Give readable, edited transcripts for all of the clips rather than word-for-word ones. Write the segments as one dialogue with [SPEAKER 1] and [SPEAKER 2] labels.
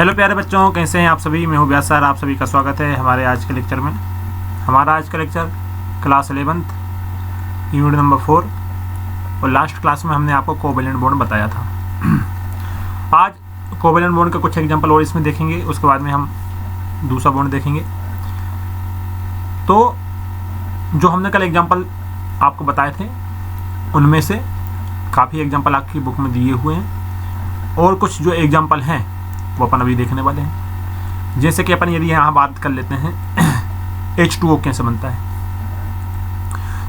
[SPEAKER 1] Hello प्यारे बच्चों, कैसे हैं आप सभी। मैं हूं व्यास सर, आप सभी का स्वागत है हमारे आज के लेक्चर में। हमारा आज का lecture class 11th unit number 4 और लास्ट क्लास में हमने आपको कोवेलेंट बॉन्ड बताया था। आज कोवेलेंट बॉन्ड के कुछ एग्जांपल और इसमें देखेंगे, उसके बाद में हम दूसरा बॉन्ड देखेंगे। तो जो हमने कल एग्जाम्पल आपको बताए थे उनमें से काफ़ी एग्जाम्पल आपकी बुक में दिए हुए हैं और कुछ जो एग्जाम्पल हैं वो अपन अभी देखने वाले हैं। जैसे कि अपन यदि यहाँ बात कर लेते हैं H2O कैसे बनता है,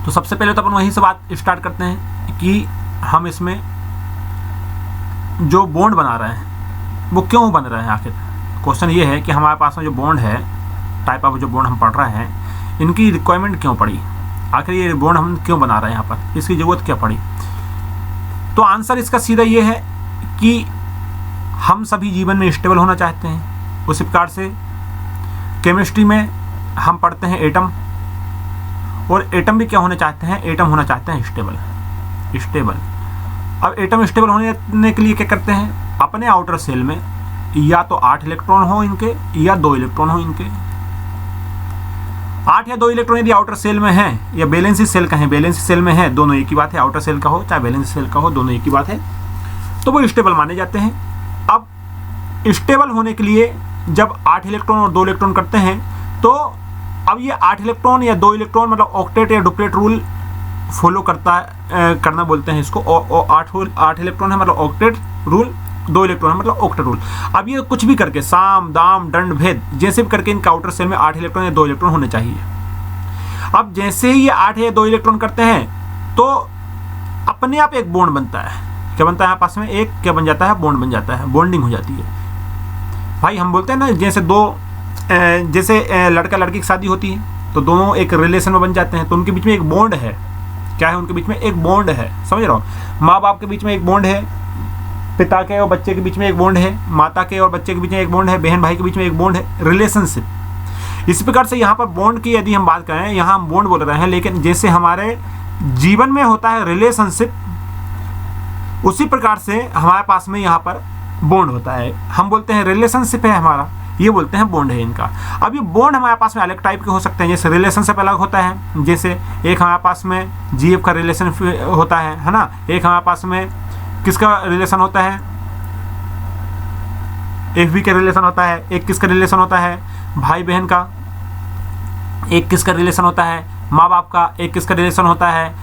[SPEAKER 1] तो सबसे पहले तो अपन वहीं से बात स्टार्ट करते हैं कि हम इसमें जो बॉन्ड बना रहे हैं वो क्यों बन रहे हैं। आखिर क्वेश्चन ये है कि हमारे पास में जो बॉन्ड है, टाइप ऑफ जो बॉन्ड हम पढ़ रहे हैं, इनकी रिक्वायरमेंट क्यों पड़ी, आखिर ये बॉन्ड हम क्यों बना रहे हैं, यहाँ पर इसकी ज़रूरत क्या पड़ी। तो आंसर इसका सीधा ये है कि हम सभी जीवन में स्टेबल होना चाहते हैं। उसी प्रकार से केमिस्ट्री में हम पढ़ते हैं एटम, और एटम भी क्या होना चाहते हैं, एटम होना चाहते हैं स्टेबल। अब एटम स्टेबल होने के लिए क्या करते हैं, अपने आउटर सेल में या तो 8 इलेक्ट्रॉन हो इनके या 2 इलेक्ट्रॉन हो इनके। 8 या 2 इलेक्ट्रॉन यदि आउटर सेल में है या बैलेंसी सेल का है, बैलेंसी सेल में है, दोनों एक ही बात है, आउटर सेल का हो चाहे बैलेंसी सेल का हो, दोनों एक ही बात है, तो वो स्टेबल माने जाते हैं। अब स्टेबल होने के लिए जब 8 इलेक्ट्रॉन और 2 इलेक्ट्रॉन करते हैं, तो अब ये 8 इलेक्ट्रॉन या 2 इलेक्ट्रॉन मतलब ऑक्टेट या डुप्लेट रूल फॉलो करना बोलते हैं इसको। 8 इलेक्ट्रॉन है मतलब ऑक्टेट रूल, 2 इलेक्ट्रॉन है मतलब ऑक्टेट रूल। अब ये कुछ भी करके साम दाम दंड भेद जैसे भी करके इनके आउटर सेल में 8 इलेक्ट्रॉन या 2 इलेक्ट्रॉन होने चाहिए। अब जैसे ही ये 8 या 2 इलेक्ट्रॉन करते हैं तो अपने आप एक बॉन्ड बनता है। क्या बनता है आपस में, एक क्या बन जाता है, बॉन्ड बन जाता है, बॉन्डिंग हो जाती है। भाई हम बोलते हैं ना, जैसे लड़का लड़की की शादी होती है तो दोनों एक रिलेशन में बन जाते हैं, तो उनके बीच में एक बॉन्ड है। क्या है, उनके बीच में एक बॉन्ड है, समझ रहे हो। माँ बाप के बीच में एक बॉन्ड है, पिता के और बच्चे के बीच में एक बॉन्ड है, माता के और बच्चे के बीच में एक बॉन्ड है, बहन भाई के बीच में एक बॉन्ड है, रिलेशनशिप। इस प्रकार से यहाँ पर बॉन्ड की यदि हम बात करें, यहाँ हम बॉन्ड बोल रहे हैं, लेकिन जैसे हमारे जीवन में होता है रिलेशनशिप, उसी प्रकार से हमारे पास में यहाँ पर बॉन्ड होता है। हम बोलते हैं रिलेशनशिप है हमारा, ये बोलते हैं बॉन्ड है इनका। अब ये बॉन्ड हमारे पास में अलग टाइप के हो सकते हैं, जैसे रिलेशनशिप अलग होता है, जैसे एक हमारे पास में जीएफ का रिलेशन होता है ना, एक हमारे पास में किसका रिलेशन होता है, एफबी का रिलेशन होता है, एक किसका रिलेशन होता है, भाई बहन का, एक किसका रिलेशन होता है, माँ बाप का, एक किसका रिलेशन होता है,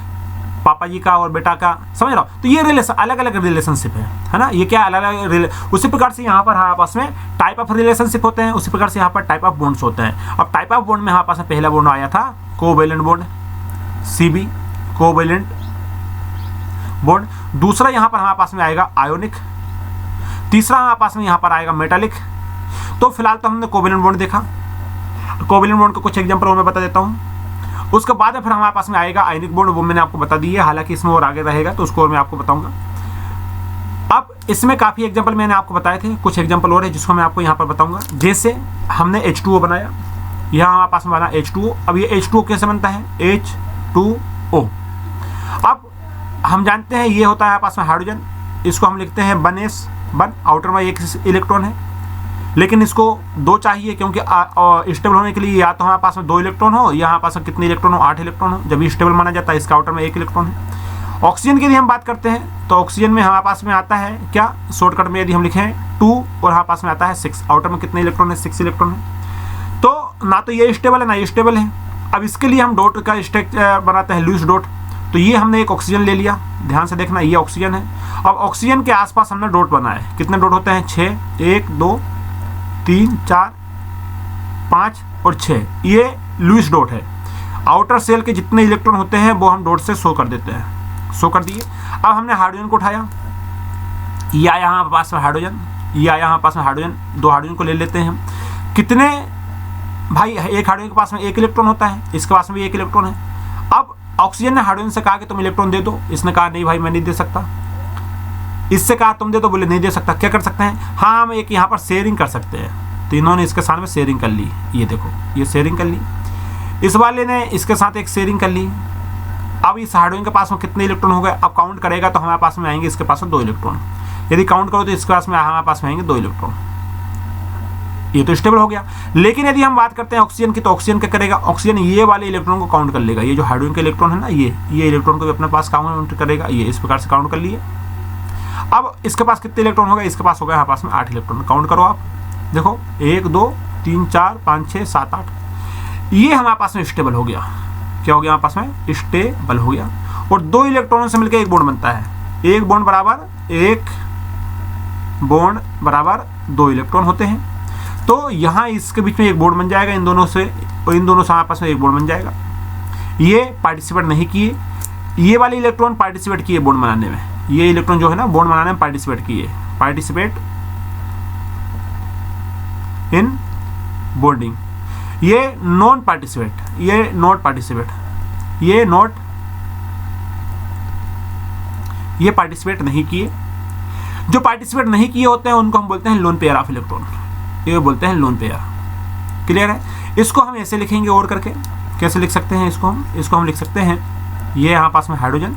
[SPEAKER 1] पापा जी का और बेटा का, समझ रहा हो। तो ये रिलेशन अलग अलग रिलेशनशिप है ना, ये क्या अलग अलग। उसी प्रकार से यहाँ पर हमारे पास में टाइप ऑफ रिलेशनशिप होते हैं, उसी प्रकार से यहाँ पर टाइप ऑफ बॉन्ड्स होते हैं। अब टाइप ऑफ बॉन्ड में हमारे पास में पहला बॉन्ड आया था covalent bond, CB covalent bond. दूसरा यहाँ पर हमारे पास में आएगा आयोनिक, तीसरा हमारे पास में यहाँ पर आएगा मेटालिक। तो फिलहाल तो हमने कोवेलेंट बॉन्ड देखा, कोवेलेंट बॉन्ड को कुछ एग्जाम्पल और मैं बता देता हूँ। उसके बाद फिर हमारे पास में आएगा आयनिक बॉन्ड, वो मैंने आपको बता दी है, हालांकि इसमें और आगे रहेगा तो उसको और मैं आपको बताऊंगा। अब इसमें काफ़ी एग्जांपल मैंने आपको बताए थे, कुछ एग्जांपल और है जिसको मैं आपको यहाँ पर बताऊंगा। जैसे हमने H2O बनाया, यहाँ हमारे पास में बना H2O। अब ये H2O कैसे बनता है, H2O। अब हम जानते हैं ये होता है हमारे पास में हाइड्रोजन, इसको हम लिखते हैं 1s, 1 आउटर में 1 इलेक्ट्रॉन है, लेकिन इसको 2 चाहिए क्योंकि स्टेबल होने के लिए या तो हमारे पास में 2 इलेक्ट्रॉन हो या हमारे पास में कितने इलेक्ट्रॉन हो, 8 इलेक्ट्रॉन हो। जब ये स्टेबल माना जाता है, इसका आउटर में 1 इलेक्ट्रॉन है। ऑक्सीजन की यदि हम बात करते हैं तो ऑक्सीजन में हमारे पास में आता है क्या, शॉर्टकट में यदि हम लिखें 2 और हमारे पास में आता है 6, आउटर में कितने इलेक्ट्रॉन है, 6 इलेक्ट्रॉन है। तो ना तो ये स्टेबल है ना ये स्टेबल है। अब इसके लिए हम डॉट का स्ट्रक्चर बनाते हैं, लूज डॉट। तो ये हमने एक ऑक्सीजन ले लिया, ध्यान से देखना, ये ऑक्सीजन है। अब ऑक्सीजन के आसपास हमने डॉट बनाए, कितने डॉट होते हैं, 6, 1 2 3 4 5 और 6, ये लुईस डॉट है। आउटर सेल के जितने इलेक्ट्रॉन होते हैं वो हम डॉट से शो कर देते हैं, शो कर दिए। अब हमने हाइड्रोजन को उठाया, ये आया हमारे पास में हाइड्रोजन, ये आया हमारे पास में हाइड्रोजन, 2 हाइड्रोजन को ले लेते हैं हम। कितने भाई, एक हाइड्रोजन के पास में 1 इलेक्ट्रॉन होता है, इसके पास में भी 1 इलेक्ट्रॉन है। अब ऑक्सीजन ने हाइड्रोजन से कहा कि तुम इलेक्ट्रॉन दे दो, इसने कहा नहीं भाई मैं नहीं दे सकता। इससे कहा तुम दे दो, बोले नहीं दे सकता। क्या कर सकते हैं, हाँ हम एक यहाँ पर शेयरिंग कर सकते हैं। तो इन्होंने इसके साथ में शेयरिंग कर ली, ये देखो ये शेयरिंग कर ली, इस वाले ने इसके साथ एक शेयरिंग कर ली। अब इस हाइड्रोजन के पास में कितने इलेक्ट्रॉन हो गए, अब काउंट करेगा तो हमारे पास में आएंगे इसके पास में 2 इलेक्ट्रॉन। यदि काउंट करो तो इसके पास में हमारे पास में आएंगे 2 इलेक्ट्रॉन। ये तो स्टेबल हो गया। लेकिन यदि हम बात करते हैं ऑक्सीजन की, तो ऑक्सीजन क्या करेगा, ऑक्सीजन ये वाले इलेक्ट्रॉन को काउंट कर लेगा। ये जो हाइड्रोजन के इलेक्ट्रॉन है ना, ये इलेक्ट्रॉन को भी अपने पास काउंट करेगा। ये इस प्रकार से काउंट कर लिए। अब इसके पास कितने इलेक्ट्रॉन होगा, इसके पास होगा यहाँ पास में 8 इलेक्ट्रॉन। काउंट करो आप, देखो 1 2 3 4 5 6 7 8। ये हमारे पास में स्टेबल हो गया। क्या हो गया हमारे पास में, स्टेबल हो गया। और 2 इलेक्ट्रॉनों से मिलकर एक बॉन्ड बनता है। एक बॉन्ड बराबर 2 इलेक्ट्रॉन होते हैं। तो यहाँ इसके बीच में एक बॉन्ड बन जाएगा इन दोनों से, और इन दोनों से हमारे पास में एक बॉन्ड बन जाएगा। ये पार्टिसिपेट नहीं किए, ये वाले इलेक्ट्रॉन पार्टिसिपेट किए बॉन्ड बनाने में। ये इलेक्ट्रॉन जो है ना बॉन्ड बनाने में पार्टिसिपेट किए, पार्टिसिपेट इन बॉन्डिंग। ये नॉट पार्टिसिपेट नहीं किए। जो पार्टिसिपेट नहीं किए होते हैं उनको हम बोलते हैं लोन पेयर ऑफ इलेक्ट्रॉन, ये बोलते हैं लोन पेयर। क्लियर है। इसको हम ऐसे लिखेंगे और करके, कैसे लिख सकते हैं इसको हम लिख सकते हैं, ये यहाँ पास में हाइड्रोजन,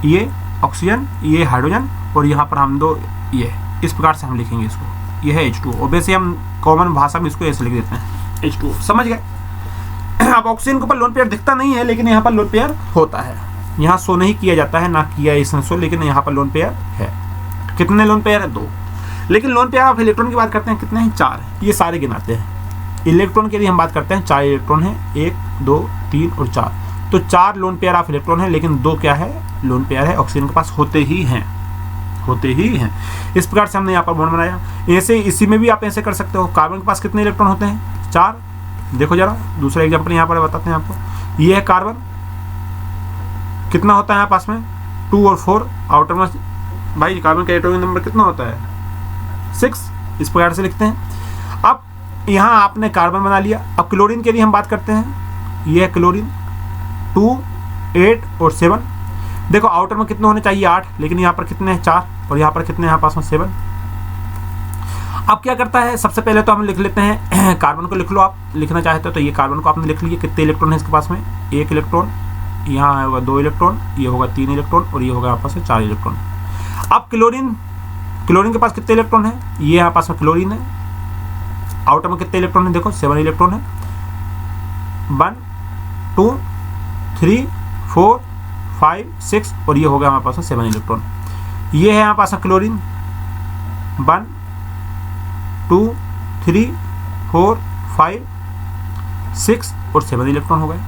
[SPEAKER 1] ये ऑक्सीजन, ये हाइड्रोजन, और यहाँ पर हम 2 ये, इस प्रकार से हम लिखेंगे इसको। ये है H2O। और वैसे हम कॉमन भाषा में इसको ऐसे लिख देते हैं H2O। समझ गए। अब ऑक्सीजन के ऊपर लोन पेयर दिखता नहीं है, लेकिन यहाँ पर लोन पेयर होता है। यहाँ शो नहीं किया जाता है, ना किया इसने शो, लेकिन यहाँ पर लोन पेयर है। कितने लोन पेयर है, 2। लेकिन लोन पेयर ऑफ इलेक्ट्रॉन की बात करते हैं, कितने हैं, 4। ये सारे गिनाते हैं। इलेक्ट्रॉन की यदि हम बात करते हैं, 4 इलेक्ट्रॉन है, 1 2 3 और 4। तो 4 लोन पेयर ऑफ इलेक्ट्रॉन है, लेकिन 2 क्या है, लोन पेयर है। ऑक्सीजन के पास होते ही हैं। इस प्रकार से हमने यहाँ पर बॉन्ड बनाया। ऐसे इसी में भी आप ऐसे कर सकते हो। कार्बन के पास कितने इलेक्ट्रॉन होते हैं, 4। देखो जरा दूसरा एग्जाम्पल यहाँ पर बताते हैं आपको। ये है कार्बन, कितना होता है यहाँ पास में, 2 और 4 आउटर में। भाई कार्बन का एटॉमिक नंबर कितना होता है, 6। इस प्रकार से लिखते हैं। अब यहाँ आपने कार्बन बना लिया। अब क्लोरीन के लिए हम बात करते हैं, ये है क्लोरीन, 2 8 और 7। देखो आउटर में कितने होने चाहिए, 8, लेकिन यहाँ पर कितने हैं, 4, और यहाँ पर कितने हैं, यहाँ पास में 7। अब क्या करता है, सबसे पहले तो हम लिख लेते हैं कार्बन को। लिख लो आप, लिखना चाहते हो तो ये कार्बन को आपने लिख लिया। कितने इलेक्ट्रॉन है इसके पास में, 1 इलेक्ट्रॉन, यहाँ होगा 2 इलेक्ट्रॉन, ये होगा 3 इलेक्ट्रॉन, और ये होगा यहाँ पास में 4 इलेक्ट्रॉन। अब क्लोरीन के पास कितने इलेक्ट्रॉन है, ये यहाँ पास में क्लोरीन है। आउटर में कितने इलेक्ट्रॉन है, देखो 7 इलेक्ट्रॉन है। 1 2 3 4 5 6, और ये हो गया हमारे पास में 7 इलेक्ट्रॉन। ये है हमारे पास में क्लोरीन, 1 2 3 4 5 6 और 7 इलेक्ट्रॉन हो गए।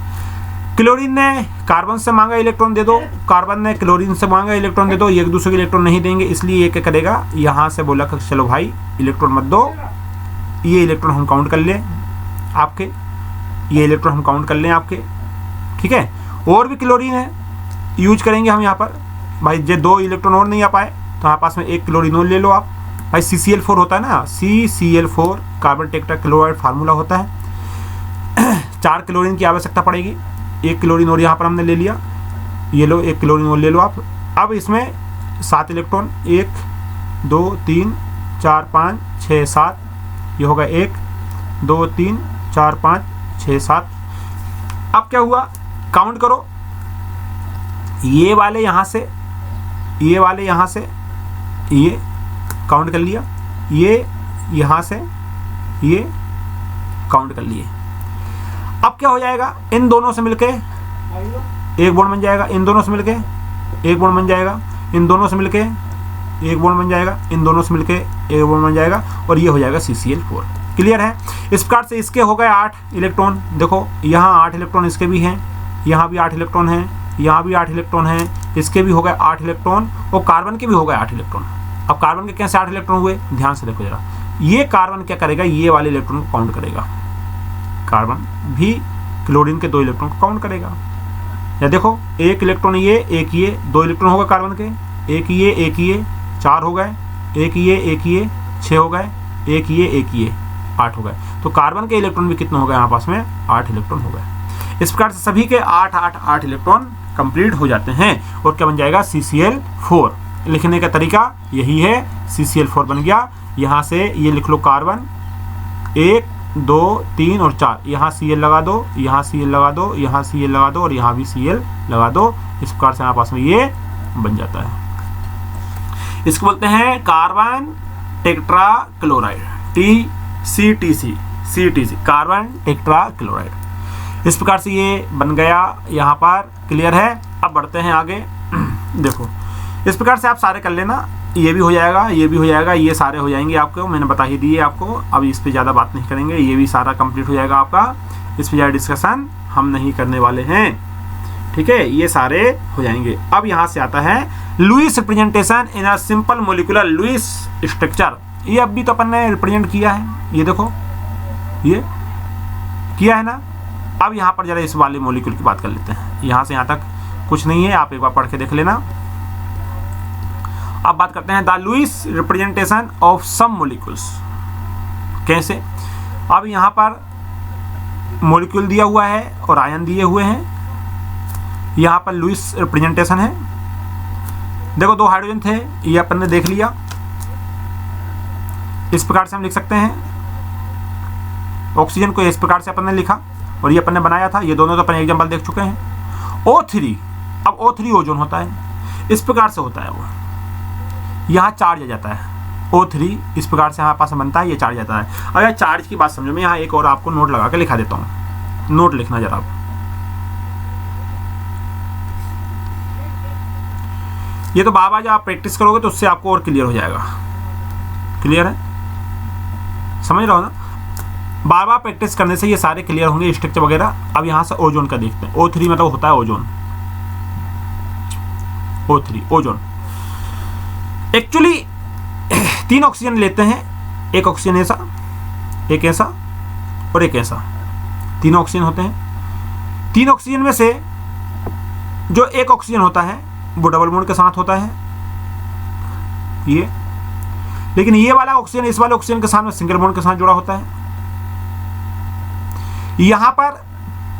[SPEAKER 1] क्लोरीन ने कार्बन से मांगा इलेक्ट्रॉन दे दो, कार्बन ने क्लोरीन से मांगा इलेक्ट्रॉन दे दो। ये एक दूसरे के इलेक्ट्रॉन नहीं देंगे, इसलिए ये क्या करेगा, यहाँ से बोला कि चलो भाई इलेक्ट्रॉन मत दो, ये इलेक्ट्रॉन हम काउंट कर लें आपके, ये इलेक्ट्रॉन हम काउंट कर लें आपके। ठीक है। और भी क्लोरीन है, यूज करेंगे हम यहाँ पर। भाई जो 2 इलेक्ट्रॉन और नहीं आ पाए तो यहाँ पास में 1 क्लोरीन और ले लो आप। भाई CCl4 होता है ना, CCl4 carbon tetra chloride formula होता है। 4 क्लोरीन की आवश्यकता पड़ेगी। 1 क्लोरीन और यहाँ पर हमने ले लिया, ये लो 1 क्लोरीन और ले लो आप। अब इसमें 7 इलेक्ट्रॉन, 1 2 3 4 5 6 7, ये होगा 1 2 3 4 5 6 7। अब क्या हुआ, काउंट करो, ये वाले यहाँ से, ये वाले यहाँ से, ये काउंट कर लिया, ये यहाँ से ये काउंट कर लिए। अब क्या हो जाएगा, इन दोनों से मिलके एक बॉन्ड बन जाएगा, इन दोनों से मिलके एक बॉन्ड बन जाएगा, इन दोनों से मिलके एक बॉन्ड बन जाएगा, इन दोनों से मिलके एक बॉन्ड बन जाएगा, और ये हो जाएगा CCl4। क्लियर है। इस प्रकार से इसके हो गए 8 इलेक्ट्रॉन। देखो यहाँ 8 इलेक्ट्रॉन इसके भी हैं, यहाँ भी 8 इलेक्ट्रॉन हैं, यहाँ भी 8 इलेक्ट्रॉन हैं, इसके भी हो गए 8 इलेक्ट्रॉन, और कार्बन के भी हो गए 8 इलेक्ट्रॉन। अब कार्बन के कैसे 8 इलेक्ट्रॉन हुए, ध्यान से देखो जरा। ये कार्बन क्या करेगा, ये वाले इलेक्ट्रॉन को काउंट करेगा। कार्बन भी क्लोरीन के 2 इलेक्ट्रॉन को काउंट करेगा। या देखो 1 इलेक्ट्रॉन ये, 1 ये, 2 इलेक्ट्रॉन होगा कार्बन के, 1 ये 4 हो गए, 1 ये 6 हो गए, 1 ये 8 हो गए। तो कार्बन के इलेक्ट्रॉन भी कितने हो गए, यहाँ पास में 8 इलेक्ट्रॉन हो गए। इस प्रकार से सभी के 8 इलेक्ट्रॉन कंप्लीट हो जाते हैं, और क्या बन जाएगा, CCl4। लिखने का तरीका यही है, CCl4 बन गया। यहाँ से ये लिख लो कार्बन 1 2 3 और 4, यहाँ Cl लगा दो, यहाँ Cl लगा दो, यहाँ Cl लगा दो, और यहाँ भी Cl लगा दो। इस प्रकार से हमारे पास में ये बन जाता है। इसको बोलते हैं carbon tetra chloride. TCTC, CTC, carbon tetra chloride. इस प्रकार से ये बन गया यहाँ पर, क्लियर है। अब बढ़ते हैं आगे। देखो इस प्रकार से आप सारे कर लेना, ये भी हो जाएगा, ये भी हो जाएगा, ये सारे हो जाएंगे आपको, मैंने बता ही दिए आपको। अब इस पे ज़्यादा बात नहीं करेंगे, ये भी सारा कंप्लीट हो जाएगा आपका, इस पे ज़्यादा डिस्कशन हम नहीं करने वाले हैं, ठीक है। ये सारे हो जाएंगे। अब यहाँ से आता है Lewis representation in a simple molecular Lewis structure. ये अभी तो अपन ने रिप्रेजेंट किया है, ये देखो ये किया है ना। अब यहाँ पर जरा इस वाले मोलिक्यूल की बात कर लेते हैं। यहाँ से यहाँ तक कुछ नहीं है, आप एक बार पढ़ के देख लेना। अब बात करते हैं the Lewis representation of some molecules. कैसे? अब यहाँ पर मोलिक्यूल दिया हुआ है और आयन दिए हुए हैं। यहाँ पर लुईस रिप्रेजेंटेशन है। देखो दो हाइड्रोजन थे, ये अपन ने देख लिया। इस प्रकार से हम लिख सकते हैं। ऑक्सीजन को इस प्रकार से अपन ने लिखा और ये अपन ने बनाया था। ये दोनों तो अपन एग्जाम्पल देख चुके हैं। O3, अब O3 ओजोन होता है, इस प्रकार से होता है वो। यहाँ चार्ज आ जाता है O3, इस प्रकार से हमारे पास बनता है, ये चार्ज आता है। अगर चार्ज की बात समझो, मैं यहाँ एक और आपको नोट लगा के लिखा देता हूँ। नोट लिखना जरा आप। ये तो बाबा जब आप प्रैक्टिस करोगे तो उससे आपको और क्लियर हो जाएगा। क्लियर है? समझ रहे हो ना? बार बार प्रैक्टिस करने से ये सारे क्लियर होंगे, स्ट्रक्चर वगैरह। अब यहाँ से ओजोन का देखते हैं। O3 मतलब होता है ozone. O3 ozone. Actually 3 oxygen लेते हैं, एक ऑक्सीजन ऐसा, एक ऐसा और एक ऐसा। 3 ऑक्सीजन होते हैं। 3 ऑक्सीजन में से जो एक ऑक्सीजन होता है वो डबल बॉन्ड के साथ होता है, ये। लेकिन ये वाला ऑक्सीजन इस वाले ऑक्सीजन के साथ में सिंगल बॉन्ड के साथ जुड़ा होता है। यहाँ पर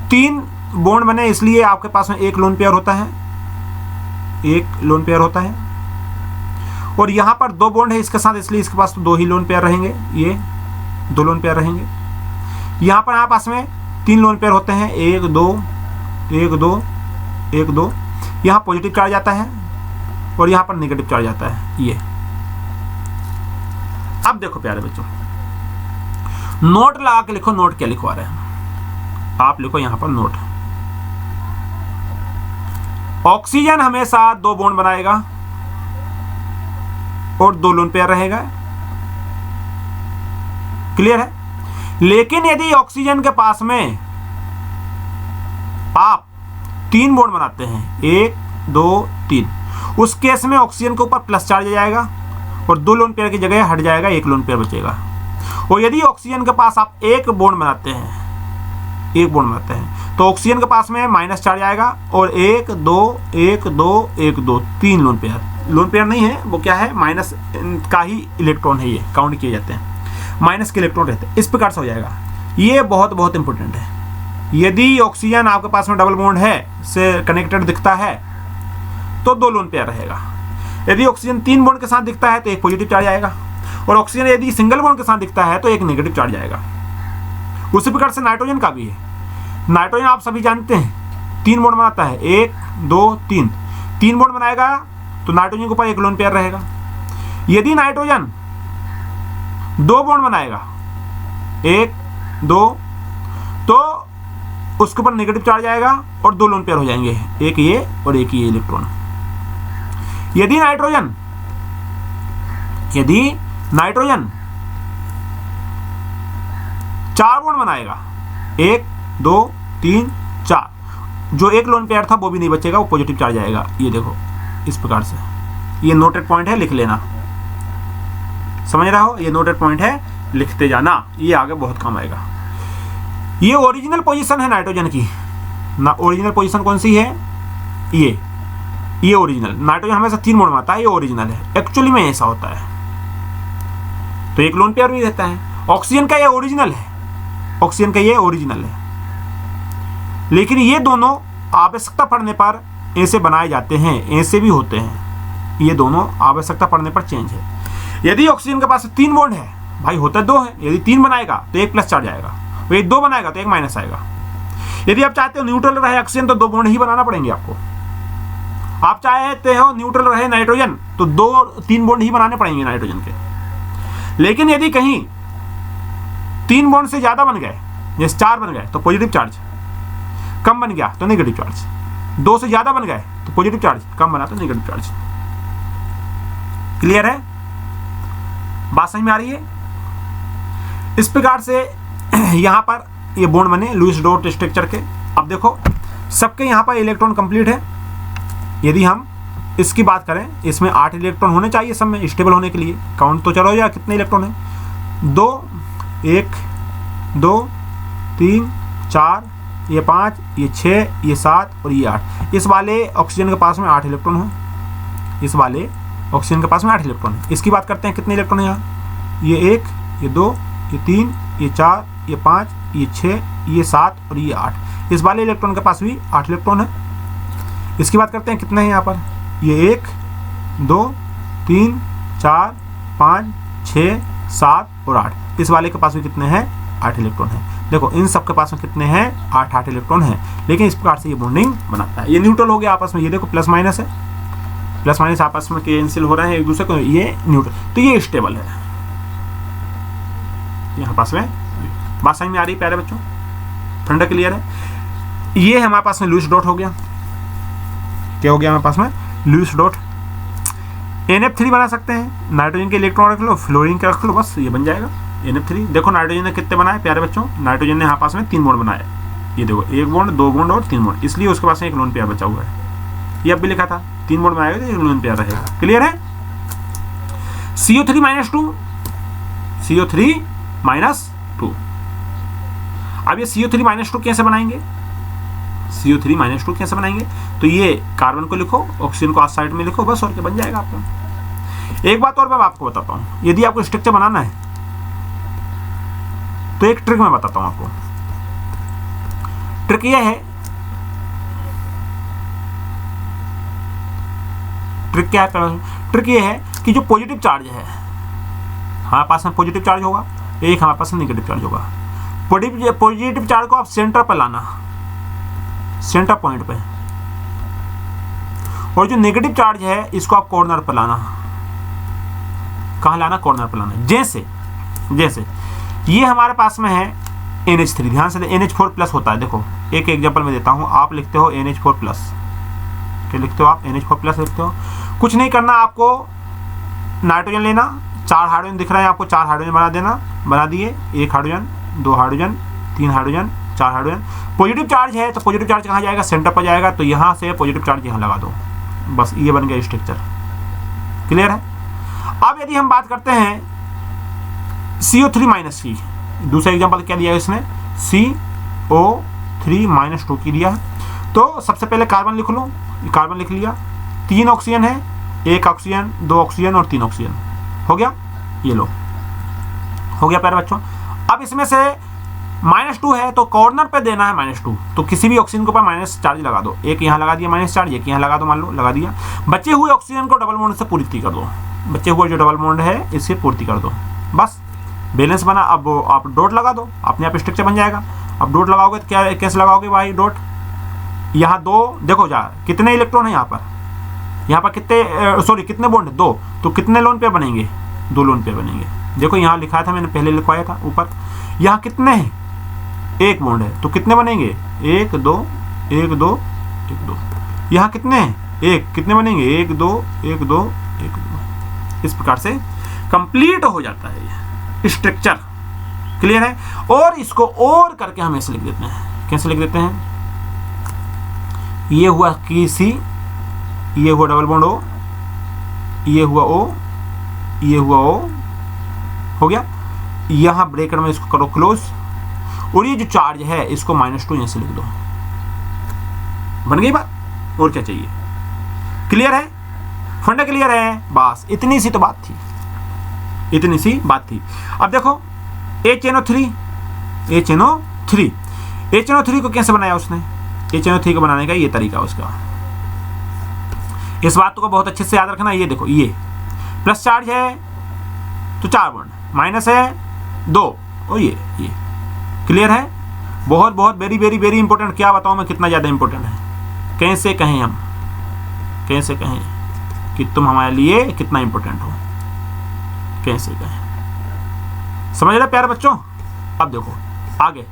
[SPEAKER 1] 3 बॉन्ड बने, इसलिए आपके पास में एक लोन पेयर होता है, एक लोन पेयर होता है। और यहाँ पर 2 बॉन्ड है इसके साथ, इसलिए इसके पास तो 2 ही लोन पेयर रहेंगे, ये 2 लोन पेयर रहेंगे। यहाँ पर आपस में 3 लोन पेयर होते हैं, 1 2 1 2 1 2। यहाँ पॉजिटिव चार्ज आता है और यहाँ पर नेगेटिव चार्ज आता है, ये। अब देखो प्यारे बच्चों, नोट लगा के लिखो। नोट क्या लिखवा रहे हैं आप? लिखो यहाँ पर नोट। ऑक्सीजन हमेशा 2 बॉन्ड बनाएगा और 2 लोन पेयर रहेगा। क्लियर है? लेकिन यदि ऑक्सीजन के पास में आप 3 बॉन्ड बनाते हैं, 1 2 3, उस केस में ऑक्सीजन के ऊपर प्लस चार्ज आ जाएगा और 2 लोन पेयर की जगह हट जाएगा, 1 लोन पेयर बचेगा। और यदि ऑक्सीजन के पास आप 1 बॉन्ड बनाते हैं, 1 बॉन्ड बनाते हैं, तो ऑक्सीजन के पास में माइनस चार्ज आएगा और 1 2 1 2 1 2 3 लोन पेयर। लोन पेयर नहीं है वो, क्या है, माइनस का ही इलेक्ट्रॉन है, ये काउंट किए जाते हैं, माइनस के इलेक्ट्रॉन रहते हैं। इस प्रकार से हो जाएगा। ये बहुत बहुत इंपॉर्टेंट है। यदि ऑक्सीजन आपके पास में डबल बॉन्ड है से कनेक्टेड दिखता है तो 2 लोन पेयर रहेगा। यदि ऑक्सीजन 3 बॉन्ड के साथ दिखता है तो एक पॉजिटिव चार्ज आएगा, और ऑक्सीजन यदि सिंगल बॉन्ड के साथ दिखता है तो एक नेगेटिव चार्ज आएगा। उसी प्रकार से नाइट्रोजन का भी है। नाइट्रोजन आप सभी जानते हैं 3 बॉन्ड बनाता है, 1 2 3। 3 बॉन्ड बनाएगा तो नाइट्रोजन के ऊपर 1 लोन पेयर रहेगा। यदि नाइट्रोजन 2 बॉन्ड बनाएगा, 1 2, तो उसके ऊपर नेगेटिव चार्ज आएगा और 2 लोन पेयर हो जाएंगे, एक ये और एक ये इलेक्ट्रॉन। यदि नाइट्रोजन 4 बॉन्ड बनाएगा, 1 2 3 4, जो एक लोन पेयर था वो भी नहीं बचेगा, वो पॉजिटिव चार्ज आएगा। ये देखो इस प्रकार से, ये नोटेड पॉइंट है, लिख लेना। समझ रहा हो? ये नोटेड पॉइंट है, लिखते जाना, ये आगे बहुत काम आएगा। ये ओरिजिनल पोजीशन है नाइट्रोजन की ना। ओरिजिनल पोजीशन कौन सी है? ये ओरिजिनल। नाइट्रोजन हमेशा 3 बॉन्ड बनाता है, ये ओरिजिनल है। एक्चुअली में ऐसा होता है, तो एक लोन पेयर भी रहता है। ऑक्सीजन का ये ओरिजिनल है, ऑक्सीजन का ये ओरिजिनल है। लेकिन ये दोनों आवश्यकता पड़ने पर ऐसे बनाए जाते हैं, ऐसे भी होते हैं। ये दोनों आवश्यकता पड़ने पर चेंज है। यदि ऑक्सीजन के पास 3 बॉन्ड है, भाई होता 2 है, यदि 3 बनाएगा तो 1 प्लस चार्ज आएगा, यदि 2 बनाएगा तो 1 माइनस आएगा। यदि आप चाहते हो न्यूट्रल रहे ऑक्सीजन तो 2 बॉन्ड ही बनाना पड़ेंगे आपको। आप चाहते हो न्यूट्रल रहे नाइट्रोजन तो 2 3 बॉन्ड ही बनाने पड़ेंगे नाइट्रोजन के। लेकिन यदि कहीं 3 बॉन्ड से ज़्यादा बन गए, जैसे 4 बन गए तो पॉजिटिव चार्ज, कम बन गया तो नेगेटिव चार्ज, 2 से ज़्यादा बन गए तो पॉजिटिव चार्ज, कम बना तो नेगेटिव चार्ज। क्लियर है? बात समझ में आ रही है? इस प्रकार से यहाँ पर ये बॉन्ड बने लुईस डॉट स्ट्रक्चर के। अब देखो सबके यहाँ पर इलेक्ट्रॉन कंप्लीट है। यदि हम इसकी बात करें, इसमें 8 इलेक्ट्रॉन होने चाहिए सब में स्टेबल होने के लिए। काउंट तो चलो यार कितने इलेक्ट्रॉन है, 2, 1, 2, 3, 4, ये 5, ये 6, ये 7 और ये 8। इस वाले ऑक्सीजन के पास में 8 इलेक्ट्रॉन है, इस वाले ऑक्सीजन के पास में 8 इलेक्ट्रॉन है। इसकी बात करते हैं कितने इलेक्ट्रॉन है यहाँ, ये 1, ये 2, ये 3, ये 4, ये 5, ये 6, ये 7 और ये 8। इस वाले इलेक्ट्रॉन के पास भी 8 इलेक्ट्रॉन है। इसकी बात करते हैं कितने हैं यहाँ पर, ये 1, 2, 3, 4, 5, 6, 7 और 8। इस वाले के पास भी कितने हैं, 8 इलेक्ट्रॉन है। देखो इन सब के पास में कितने हैं, 8 इलेक्ट्रॉन है। लेकिन इस प्रकार से ये बॉन्डिंग बनाता है। ये न्यूट्रल हो गया आपस में, ये देखो प्लस माइनस है, प्लस माइनस आपस में कैंसिल हो रहे हैं एक दूसरे को, ये न्यूट्रल, तो ये स्टेबल है यहाँ पास में। बात समझ में आ रही है प्यारे बच्चों? फ्रंट क्लियर है? ये हमारे पास में लुईस डॉट हो गया। क्या हो गया हमारे पास में, लुईस डॉट। NF3 बना सकते हैं, नाइट्रोजन के इलेक्ट्रॉन रख लो, फ्लोरीन के रख लो, बस ये बन जाएगा NF3। देखो नाइट्रोजन ने कितने बनाए प्यारे बच्चों, नाइट्रोजन ने यहाँ पास में 3 बॉन्ड बनाए। ये देखो 1 बॉन्ड, 2 बॉन्ड और 3 बॉन्ड, इसलिए उसके पास में एक लोन पेयर बचा हुआ है। ये अब भी लिखा था 3 बॉन्ड बनाएगा तो एक लोन पेयर रहेगा। क्लियर है? CO3-2, CO3-2। अब ये CO3-2 कैसे बनाएंगे, CO3-2 कैसे बनाएंगे, तो ये कार्बन को लिखो, ऑक्सीजन को साइड में लिखो, बस और क्या बन जाएगा आपका। एक बात और मैं आपको बताता हूँ, यदि आपको स्ट्रक्चर बनाना है तो एक ट्रिक मैं बताता हूँ आपको। ट्रिक ये है, ट्रिक क्या है, ट्रिक ये है कि जो पॉजिटिव चार्ज है हमारे पास में, पॉजिटिव चार्ज होगा, एक हमारे पास में नेगेटिव चार्ज होगा। पॉजिटिव चार्ज को आप सेंटर पर लाना, सेंटर पॉइंट पे, और जो नेगेटिव चार्ज है इसको आप कॉर्नर पर लाना। कहाँ लाना, कॉर्नर पर लाना। जैसे जैसे ये हमारे पास में है NH3, ध्यान से NH4+ होता है। देखो एक एग्जांपल मैं देता हूँ, आप लिखते हो NH4+, क्या लिखते हो आप, NH4+ लिखते हो। कुछ नहीं करना आपको, नाइट्रोजन लेना, 4 हाइड्रोजन दिख रहा है आपको, 4 हाइड्रोजन बना देना, बना दिए, 1 hydrogen, 2 hydrogen, 3 hydrogen, 4 hydrogen. Positive charge है तो पॉजिटिव चार्ज कहाँ जाएगा, सेंटर पर जाएगा, तो यहाँ से पॉजिटिव चार्ज यहाँ लगा दो, बस ये बन गया स्ट्रक्चर। क्लियर है? अब यदि हम बात करते हैं CO3-C, दूसरा एग्जांपल क्या दिया है इसने, CO3-2 की दिया है। तो सबसे पहले कार्बन लिख लो, कार्बन लिख लिया, 3 ऑक्सीजन है, 1 ऑक्सीजन, 2 ऑक्सीजन और 3 ऑक्सीजन, हो गया, ये लो, हो गया प्यारे बच्चों। अब इसमें से -2 है तो कॉर्नर पे देना है -2, तो किसी भी ऑक्सीजन के ऊपर माइनस चार्ज लगा दो, एक यहाँ लगा दिया माइनस चार्ज, एक यहाँ लगा दो, मान लो लगा दिया। बचे हुए ऑक्सीजन को डबल बॉन्ड से पूर्ति कर दो, बचे हुए जो डबल बॉन्ड है इससे पूर्ति कर दो, बस बैलेंस बना। अब आप डॉट लगा दो, अपने आप स्ट्रक्चर बन जाएगा। अब डॉट लगाओगे तो क्या, कैसे लगाओगे भाई डॉट, यहाँ 2, देखो जा कितने इलेक्ट्रॉन है यहाँ पर कितने, सॉरी कितने बॉन्ड है, 2, तो कितने लोन पेयर बनेंगे, 2 लोन पेयर बनेंगे। देखो यहाँ लिखा था, मैंने पहले लिखवाया था ऊपर, यहाँ कितने हैं, 1 बॉन्ड है तो कितने बनेंगे, 1 2 1 2 1 2। यहाँ कितने हैं, 1, कितने बनेंगे, 1 2 1 2 1 2। इस प्रकार से कंप्लीट हो जाता है ये स्ट्रक्चर। क्लियर है? और इसको और करके हम ऐसे लिख देते हैं, कैसे लिख देते हैं, ये हुआ की C, ये हुआ डबल बॉन्ड O, ये हुआ O, ये हुआ O, हो गया। यहाँ ब्रैकेट में इसको करो क्लोज, और ये जो चार्ज है इसको -2 यहाँ से लिख दो, बन गई बात। और क्या चाहिए? क्लियर है? फंडा क्लियर है? बस इतनी सी तो बात थी, इतनी सी बात थी। अब देखो HNO3 को कैसे बनाया उसने, HNO3 को बनाने का ये तरीका उसका, इस बात को बहुत अच्छे से याद रखना। ये देखो, ये प्लस चार्ज है तो 4 बॉन्ड, माइनस है 2, और ये क्लियर है? बहुत बहुत वेरी वेरी वेरी इंपॉर्टेंट। क्या बताऊं मैं, कितना ज़्यादा इंपॉर्टेंट है। कैसे कहें हम, कैसे कहें कि तुम हमारे लिए कितना इंपॉर्टेंट हो, कैसे कहें, समझ रहे प्यारे बच्चों? अब देखो आगे,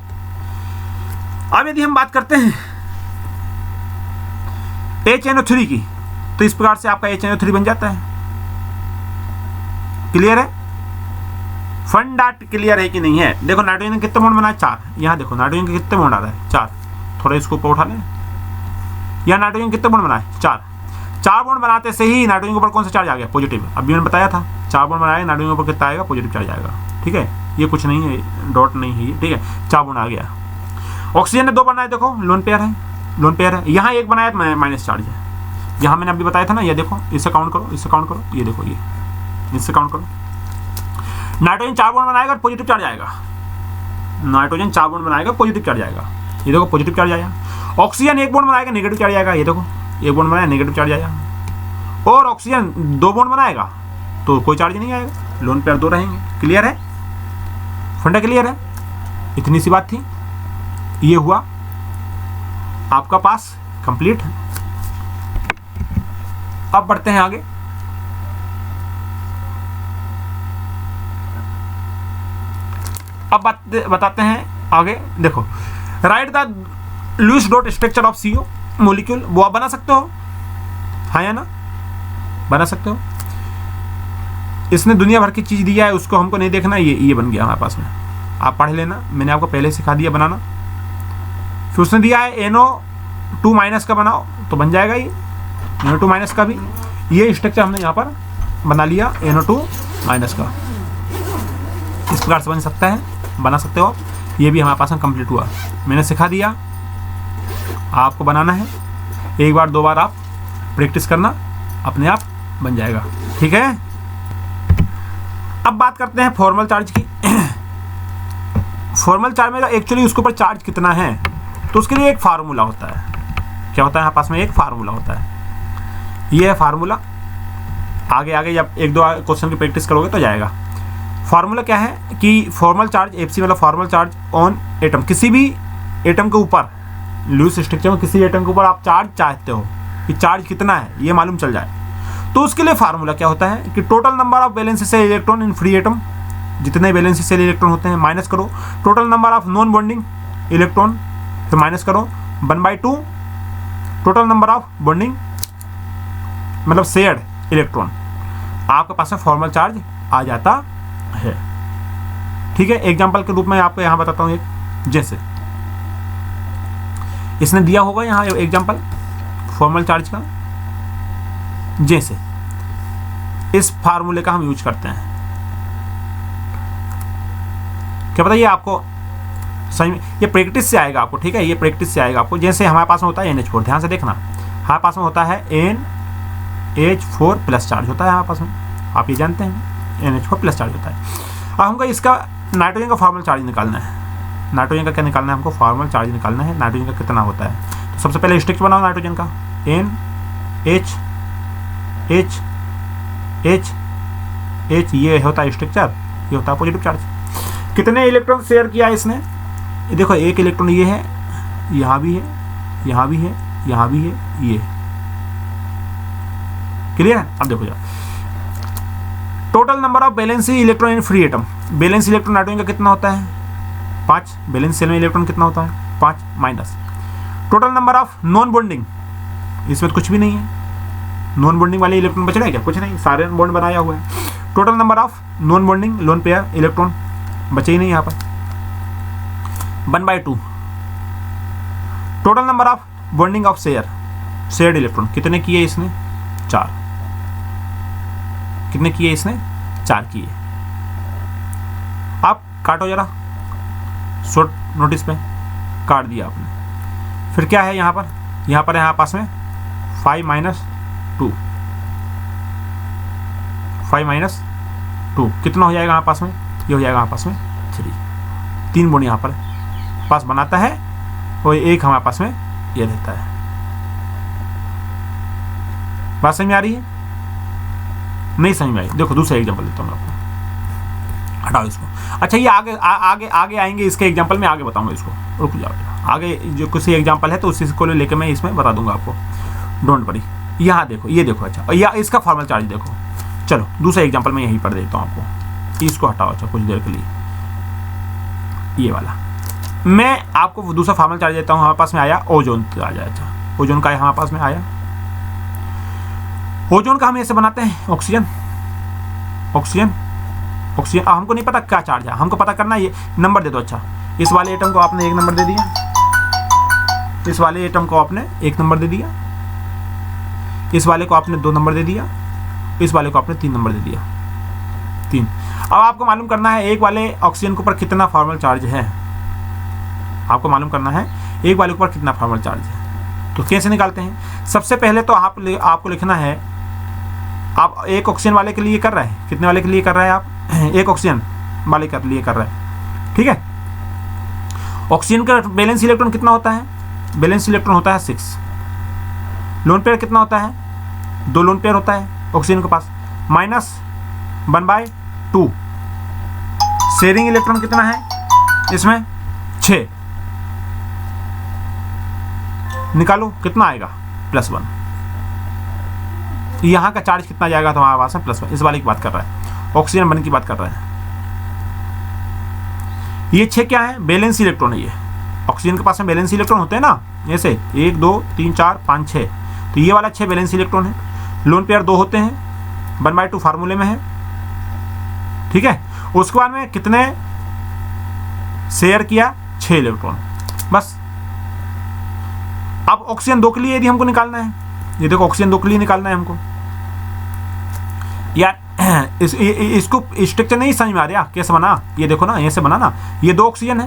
[SPEAKER 1] अब यदि हम बात करते हैं HNO3 की, तो इस प्रकार से आपका HNO3 बन जाता है। क्लियर है? फंडा क्लियर है कि नहीं है? देखो नाइट्रोजन के कितने बॉन्ड बनाए? 4। यहाँ देखो नाइट्रोजन के कितने बॉन्ड आ रहा है? 4। थोड़ा इसको ऊपर उठा लें। यहाँ नाइट्रोजन कितने बॉन्ड बनाए? 4। 4 बॉन्ड बनाते से ही नाइट्रोजन के ऊपर कौन सा चार्ज आ गया? पॉजिटिव। अभी मैंने बताया था 4 बॉन्ड बनाए, नाइट्रोजन के ऊपर कितना आएगा? पॉजिटिव चार्ज आएगा। ठीक है, ये कुछ नहीं है, डॉट नहीं है ये। ठीक है, 4 बॉन्ड आ गया। ऑक्सीजन ने 2 बनाए, देखो लोन पेयर है, लोन पेयर है। यहाँ 1 बनाया तो माइनस चार्ज है। यहाँ मैंने अभी बताया था ना, ये देखो, इससे काउंट करो, इससे काउंट करो, ये देखो, ये इससे काउंट करो। नाइट्रोजन 4 बॉन्ड बनाएगा, पॉजिटिव चार्ज आएगा। नाइट्रोजन 4 बॉन्ड बनाएगा, पॉजिटिव चार्ज आएगा। ये देखो पॉजिटिव चार्ज आया। ऑक्सीजन 1 बॉन्ड बनाएगा, नेगेटिव चार्ज आएगा। ये देखो 1 बॉन्ड बनाया, नेगेटिव चार्ज आया। और ऑक्सीजन 2 बॉन्ड बनाएगा तो कोई चार्ज नहीं आएगा, लोन पेयर 2 रहेंगे। क्लियर है? फंडा क्लियर है? इतनी सी बात थी, ये हुआ आपका पास कंप्लीट है। अब बढ़ते हैं आगे। अब बताते हैं आगे। देखो, write the Lewis dot structure of CO molecule. वो आप बना सकते हो, हाँ या ना? बना सकते हो। इसने दुनिया भर की चीज दिया है, उसको हमको नहीं देखना। ये बन गया हमारे पास में, आप पढ़ लेना, मैंने आपको पहले सिखा दिया बनाना। फिर उसने दिया है NO2- का बनाओ, तो बन जाएगा ये NO2- का भी। ये स्ट्रक्चर हमने यहाँ पर बना लिया NO2- का। इस प्रकार से बन सकता है, बना सकते हो आप। ये भी हमारे पास में कंप्लीट हुआ, मैंने सिखा दिया, आपको बनाना है। 1 बार 2 बार आप प्रैक्टिस करना, अपने आप बन जाएगा। ठीक है, अब बात करते हैं फॉर्मल चार्ज की। फॉर्मल चार्ज में एक्चुअली उसके ऊपर चार्ज कितना है, तो उसके लिए एक फार्मूला होता है। क्या होता है? यहाँ पास में एक फार्मूला होता है। ये है फार्मूला। आगे आगे जब 1-2 क्वेश्चन की प्रैक्टिस करोगे तो जाएगा। फार्मूला क्या है कि फॉर्मल चार्ज FC मतलब फॉर्मल चार्ज ऑन एटम। किसी भी एटम के ऊपर, लुईस स्ट्रक्चर में किसी एटम के ऊपर आप चार्ज चाहते हो कि चार्ज कितना है, ये मालूम चल जाए, तो उसके लिए फार्मूला क्या होता है कि total number of valency cell electron in free atom, जितने वैलेंसी सेल इलेक्ट्रॉन होते हैं, माइनस करो total number of non bonding electron, फिर माइनस करो 1/2 टोटल नंबर ऑफ बॉन्डिंग मतलब शेयर्ड इलेक्ट्रॉन। आपके पास में फॉर्मल चार्ज आ जाता है। ठीक है, एग्जाम्पल के रूप में आपको यहाँ बताता हूँ एक। जैसे इसने दिया होगा यहाँ एग्जाम्पल फॉर्मल चार्ज का, जैसे इस फार्मूले का हम यूज करते हैं। क्या बताइए आपको सही में? ये प्रैक्टिस से आएगा आपको। ठीक है, ये प्रैक्टिस से आएगा आपको। जैसे हमारे पास में होता है NH4, ध्यान से देखना, हमारे पास में होता है NH4+ चार्ज होता है हमारे पास में, आप ये जानते हैं NH4+ चार्ज होता है। अब हमको इसका नाइट्रोजन का फॉर्मल चार्ज निकालना है। नाइट्रोजन का क्या निकालना है हमको? फॉर्मल चार्ज निकालना है। नाइट्रोजन का कितना होता है, तो सबसे पहले स्ट्रक्चर बनाओ नाइट्रोजन का। NH, ये होता है स्ट्रक्चर, ये होता है पॉजिटिव चार्ज। कितने इलेक्ट्रॉन शेयर किया है इसने? देखो 1 इलेक्ट्रॉन ये है, यहाँ भी है, यहाँ भी है, यहाँ भी है, ये। क्लियर है? अब देखो total number of valency electron in free atom. Valence electron nitrogen का कितना होता है? 5। वैलेंस सेल में इलेक्ट्रॉन कितना होता है? 5 minus total number of non bonding, इसमें कुछ भी नहीं है। नॉन बॉन्डिंग वाले इलेक्ट्रॉन बच रहे हैं क्या? कुछ नहीं, सारे बॉन्ड बनाया हुआ है। Total number of non bonding lone pair electron बचे ही नहीं यहाँ पर, 1/2 total number of bonding of shared electron. कितने किए इसने? 4। कितने किए इसने? 4 किए। आप काटो जरा, शॉर्ट नोटिस पे काट दिया आपने। फिर क्या है यहाँ पर? यहाँ पर यहाँ पास में 5 - 2, 5 - 2 कितना हो जाएगा यहाँ पास में? ये हो जाएगा यहाँ पास में 3। 3 बॉन्ड यहाँ पर पास बनाता है और 1 हमारे पास में ये रहता है। बात समझ में आ रही है? नहीं समझ में आई? देखो दूसरा एग्जांपल देता हूँ आपको, हटाओ इसको। अच्छा, ये आगे आएंगे इसके एग्जांपल में, आगे बताऊंगा इसको, रुक जाओ। आगे जो कुछ एग्जांपल है तो उसी को लेके मैं इसमें बता दूंगा आपको, डोंट वरी। यहाँ देखो, ये देखो। अच्छा, या इसका फॉर्मल चार्ज देखो। चलो दूसरा एग्जांपल मैं यहीं पर देता हूँ आपको, इसको हटाओ। अच्छा, कुछ देर के लिए ये वाला। मैं आपको दूसरा फार्मल चार्ज देता हूँ। हमारे पास में आया ओजोन आ जाएगा, ओजोन का हमारे पास में आया। ओजोन का हम ऐसे बनाते हैं ऑक्सीजन, ऑक्सीजन, ऑक्सीजन। हमको नहीं पता क्या चार्ज है, हमको पता करना है। ये नंबर दे दो। अच्छा, इस वाले एटम को आपने 1 नंबर दे दिया, इस वाले एटम को आपने 1 नंबर दे दिया, इस वाले को आपने 2 नंबर दे दिया, इस वाले को आपने 3 नंबर दे दिया, 3। अब आपको मालूम करना है एक वाले ऑक्सीजन के ऊपर कितना फॉर्मल चार्ज है। आपको मालूम करना है एक वाले के ऊपर कितना फॉर्मल चार्ज है। तो कैसे निकालते हैं? सबसे पहले तो आपको लिखना है, आप एक ऑक्सीजन वाले के लिए कर रहे हैं, कितने वाले के लिए कर रहे हैं आप? एक ऑक्सीजन वाले के लिए कर रहे हैं, ठीक है। ऑक्सीजन का बैलेंस इलेक्ट्रॉन कितना होता है? बैलेंस इलेक्ट्रॉन होता है 6। लोन पेयर कितना होता है? 2 लोन पेयर होता है ऑक्सीजन के पास, -1/2। शेयरिंग इलेक्ट्रॉन कितना है इसमें? 6। निकालो कितना आएगा? +1। यहाँ का चार्ज कितना जाएगा? तो हमारे पास है +1। इस वाले की बात कर रहा है, ऑक्सीजन बन की बात कर रहा है। ये 6 क्या है? बैलेंस इलेक्ट्रॉन है। ये ऑक्सीजन के पास में बैलेंस इलेक्ट्रॉन होते हैं ना, ऐसे 1 2 3 4 5 6। तो ये वाला 6 बैलेंस इलेक्ट्रॉन है। लोन पेयर 2 होते हैं, 1/2 फार्मूले में है, ठीक है। उसके बाद में कितने शेयर किया? 6 इलेक्ट्रॉन, बस। अब ऑक्सीजन 2 के लिए यदि हमको निकालना है, ये देखो ऑक्सीजन 2 के लिए निकालना है हमको। यार इसको स्ट्रक्चर नहीं समझ में आ रहा कैसे बना? ये देखो ना, ऐसे बना ना। ये 2 ऑक्सीजन है,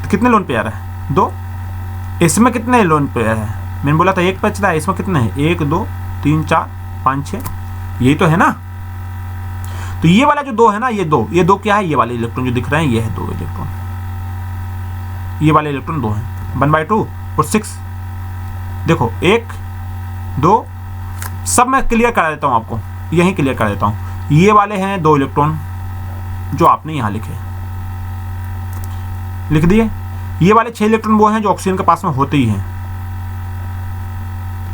[SPEAKER 1] तो कितने लोन पेयर है? 2। इसमें कितने लोन पेयर है? मैंने बोला था 1 बचता है, इसमें कितने हैं? 1 2 3 4 5 6, यही तो है ना। तो ये वाला जो 2 है ना, ये 2 क्या है? ये वाले इलेक्ट्रॉन जो दिख रहे हैं, ये है 2 इलेक्ट्रॉन। ये वाले इलेक्ट्रॉन 2 हैं, 1/2 और 6। देखो 1 2, सब मैं क्लियर करा देता हूं आपको, यहीं क्लियर कर देता हूं। ये वाले हैं 2 इलेक्ट्रॉन जो आपने यहां लिखे, लिख दिए। ये वाले 6 इलेक्ट्रॉन वो हैं जो ऑक्सीजन के पास में होते ही हैं,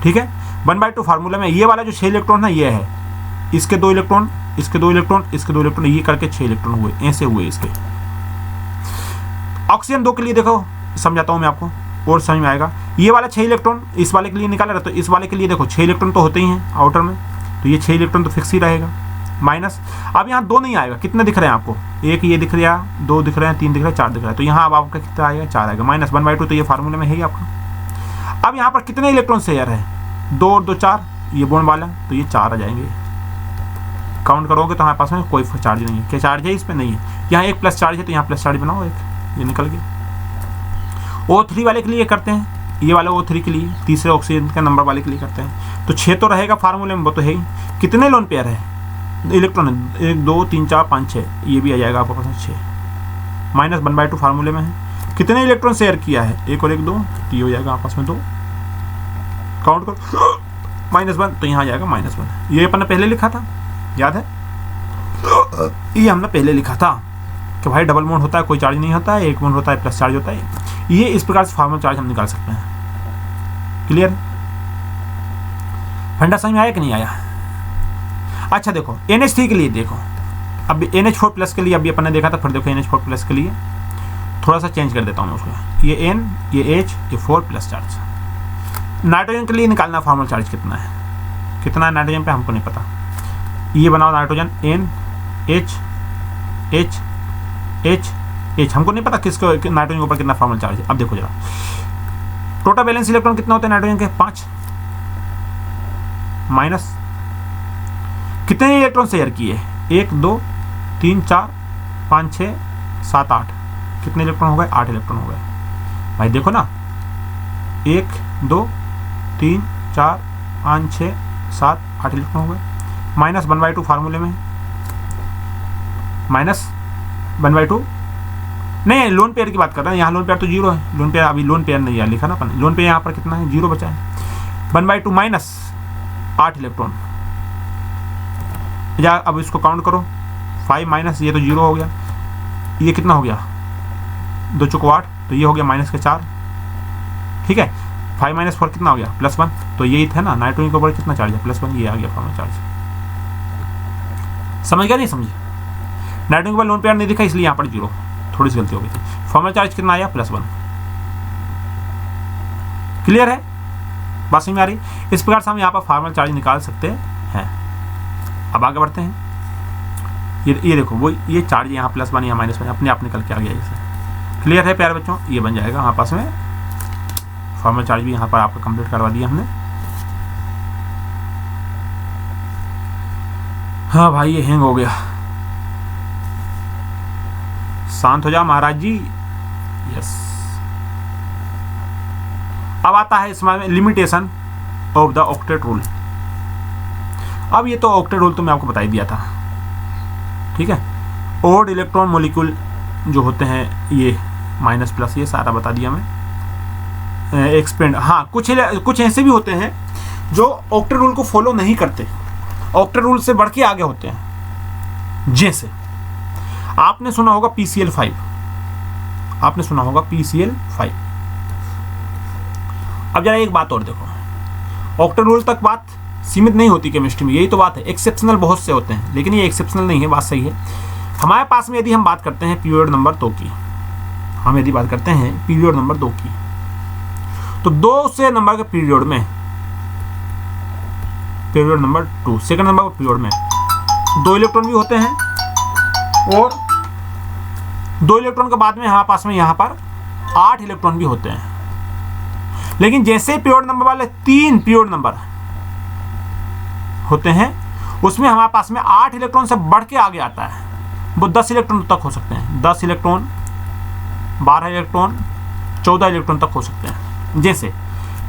[SPEAKER 1] ठीक है। 1/2 फार्मूला में ये वाला जो 6 इलेक्ट्रॉन है, ये है इसके 2 इलेक्ट्रॉन, इसके 2 इलेक्ट्रॉन, इसके 2 इलेक्ट्रॉन, ये करके 6 इलेक्ट्रॉन हुए, ऐसे हुए इसके। ऑक्सीजन 2 के लिए देखो, समझाता हूं मैं आपको और समझ में आएगा। ये वाला 6 इलेक्ट्रॉन इस वाले के लिए निकाला रहा, तो इस वाले के लिए देखो 6 इलेक्ट्रॉन तो होते ही हैं आउटर में, तो ये 6 इलेक्ट्रॉन तो फिक्स ही रहेगा, माइनस। अब यहाँ 2 नहीं आएगा, कितने दिख रहे हैं आपको? 1 ये दिख रहा है, 2 दिख रहे हैं, 3 दिख रहे हैं, 4 दिख रहा है। तो यहाँ अब आपका कितना आएगा? 4 आएगा, -1/2। तो ये फार्मूले में है ही आपका। अब यहाँ पर कितने इलेक्ट्रॉन शेयर है? 2 और 2 4, ये बॉन्ड वाला, तो ये 4 आ जाएंगे। काउंट करोगे तो हमारे पास में कोई चार्ज नहीं है। क्या चार्ज है इसमें? नहीं है। यहाँ एक प्लस चार्ज है, तो यहाँ प्लस चार्ज बनाओ एक, ये निकल गया। O3 वाले के लिए करते हैं, ये वाला O3 के लिए, तीसरे ऑक्सीजन का नंबर वाले के लिए करते हैं। तो 6 तो रहेगा फार्मूले में, वो तो है ही। कितने लोन पेयर है? इलेक्ट्रॉन 1 2 3 4 5 6, ये भी आ जाएगा आपके पास 6, -1/2 फार्मूले में है। कितने इलेक्ट्रॉन शेयर किया है? 1 और 1 2, तो ये हो जाएगा आपस में 2। काउंट करो, -1, तो यहाँ आ जाएगा -1। ये अपन ने पहले लिखा था, याद है? ये हमने पहले लिखा था कि भाई डबल बॉन्ड होता है, कोई चार्ज नहीं होता है, 1 बॉन्ड होता है, प्लस चार्ज होता है। ये इस प्रकार से फॉर्मल चार्ज हम निकाल सकते हैं। क्लियर? फंडा समझ में आया कि नहीं आया? अच्छा देखो NH3 के लिए देखो, अब NH4+ के लिए अभी अपन ने देखा था, फिर देखो NH4+ के लिए थोड़ा सा चेंज कर देता हूँ उसको। ये N, ये H, ये 4+ चार्ज। नाइट्रोजन के लिए निकालना फॉर्मल चार्ज कितना है? कितना है नाइट्रोजन पे हमको नहीं पता। ये बनाओ nitrogen N H H H H, हमको नहीं पता किसको नाइट्रोजन के ऊपर कितना फॉर्मल चार्ज है। अब देखो जरा, टोटल बैलेंस इलेक्ट्रॉन कितना होते हैं नाइट्रोजन के? 5, माइनस कितने इलेक्ट्रॉन शेयर किए? 1 2 3 4 5 6 7 8, कितने इलेक्ट्रॉन हो गए? 8 इलेक्ट्रॉन हो गए। भाई देखो ना, 1 2 3 4 5 6 7 8 इलेक्ट्रॉन हो गए। -1/2 फार्मूले में, -1/2 नहीं, लोन पेयर की बात कर रहे हैं। यहाँ लोन पेयर तो 0 है, लोन पेयर अभी लोन पेयर नहीं है लिखा ना अपन। लोन पेयर यहाँ पर कितना है? 0 बचा है। 1/2 माइनस 8 इलेक्ट्रॉन। या अब इसको काउंट करो, 5 माइनस, ये तो 0 हो गया, ये कितना हो गया? 2 चौको 8, तो ये हो गया -4, ठीक है। 5 - 4 कितना हो गया? +1। तो यही था ना, नाइट्रोजन के ऊपर कितना चार्ज है? +1, ये आ गया फॉर्मल चार्ज। समझ गया नहीं समझे? नाइट्रोजन के ऊपर लोन पेयर नहीं दिखा, इसलिए यहाँ पर 0। थोड़ी सी गलती हो गई थी। फॉर्मल चार्ज कितना आया +1। क्लियर है, बात समझ में आ रही। इस प्रकार से हम यहाँ पर फॉर्मल चार्ज निकाल सकते हैं। अब आगे बढ़ते हैं। ये देखो वो ये चार्ज यहाँ +1 या -1 अपने आप निकल के आ गया जैसे। क्लियर है प्यारे बच्चों, ये बन जाएगा हमारे पास में फॉर्मल चार्ज भी यहाँ पर आपको कंप्लीट करवा दिया हमने। हाँ भाई ये हैंग हो गया, शांत हो जाओ महाराज जी। यस, अब आता है इसमें limitation of the octet rule. अब ये तो ऑक्टेट रूल तो मैं आपको बता ही दिया था, ठीक है। ओड इलेक्ट्रॉन मॉलिक्यूल जो होते हैं ये माइनस ये सारा बता दिया मैं। एक्सपेंड, हाँ कुछ ऐसे भी होते हैं जो ऑक्टेट रूल को फॉलो नहीं करते, ऑक्टेट रूल से बढ़ के आगे होते हैं। जैसे आपने सुना होगा PCl5, आपने सुना होगा PCl5। अब जरा एक बात और देखो, ऑक्टेट रूल तक बात सीमित नहीं होती केमिस्ट्री में, यही तो बात है। एक्सेप्शनल बहुत से होते हैं, लेकिन ये एक्सेप्शनल नहीं है, बात सही है। हमारे पास में यदि हम बात करते हैं पीरियड नंबर 2 की, हम यदि बात करते हैं पीरियड नंबर 2 की, तो 2 से नंबर के पीरियड में, पीरियड नंबर 2 सेकंड नंबर के पीरियड में 2 इलेक्ट्रॉन भी होते हैं, और 2 इलेक्ट्रॉन के बाद में हमारे पास में यहाँ पर 8 इलेक्ट्रॉन भी होते हैं। लेकिन जैसे पीरियड नंबर वाले 3 पीरियड नंबर होते हैं, उसमें हमारे पास में 8 इलेक्ट्रॉन से बढ़ के आगे आता है, वो 10 इलेक्ट्रॉन तक हो सकते हैं। 10 इलेक्ट्रॉन, 12 इलेक्ट्रॉन, 14 इलेक्ट्रॉन तक हो सकते हैं। जैसे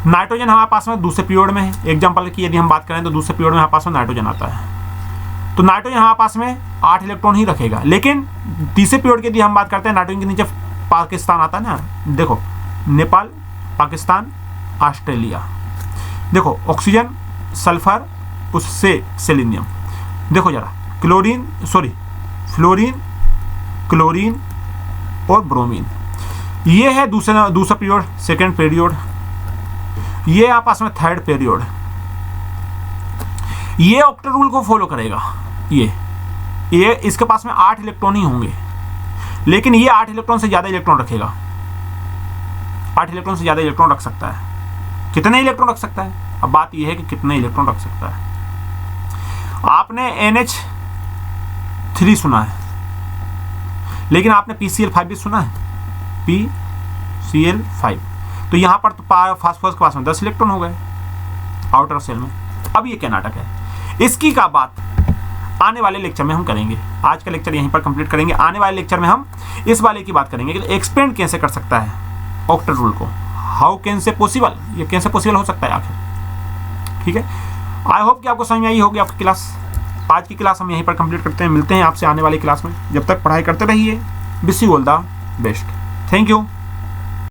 [SPEAKER 1] नाइट्रोजन हमारे पास में दूसरे पीरियड में है, एग्जाम्पल की यदि हम बात करें तो दूसरे पीरियड में हमारे पास में नाइट्रोजन आता है, तो नाइट्रोजन हमारे पास में 8 इलेक्ट्रॉन ही रखेगा। लेकिन तीसरे पीरियड की यदि हम बात करते हैं, नाइट्रोजन के नीचे पाकिस्तान आता है ना, देखो नेपाल, पाकिस्तान, ऑस्ट्रेलिया। देखो ऑक्सीजन, सल्फर, उससे सेलेनियम। देखो जरा क्लोरीन, सॉरी फ्लोरीन, क्लोरीन और ब्रोमीन। ये है दूसरा पीरियड, सेकेंड पीरियड। ये आपस में थर्ड पीरियड। ये ऑक्टेट रूल को फॉलो करेगा। ये इसके पास में 8 इलेक्ट्रॉन ही होंगे, लेकिन ये 8 इलेक्ट्रॉन से ज्यादा इलेक्ट्रॉन रखेगा। 8 इलेक्ट्रॉन से ज्यादा इलेक्ट्रॉन रख सकता है। कितने इलेक्ट्रॉन रख सकता है? अब बात यह है कि कितने इलेक्ट्रॉन रख सकता है। आपने NH3 सुना है, लेकिन आपने PCl5 भी सुना है, PCl5। तो यहां पर तो फास्फोरस के पास में 10 इलेक्ट्रॉन हो गए आउटर सेल में। अब ये क्या नाटक है, इसकी का बात आने वाले लेक्चर में हम करेंगे। आज का लेक्चर यहीं पर कंप्लीट करेंगे। आने वाले लेक्चर में हम इस वाले की बात करेंगे कि एक्सपेंड कैसे कर सकता है ऑक्टेट रूल को। हाउ कैन से पॉसिबल, ये कैसे पॉसिबल हो सकता है आखिर। ठीक है, आई होप कि आपको समझ में आई होगी आपकी क्लास। आज की क्लास हम यहीं पर कंप्लीट करते हैं। मिलते हैं आपसे आने वाली क्लास में। जब तक पढ़ाई करते रहिए। Wish you all the best. Thank you.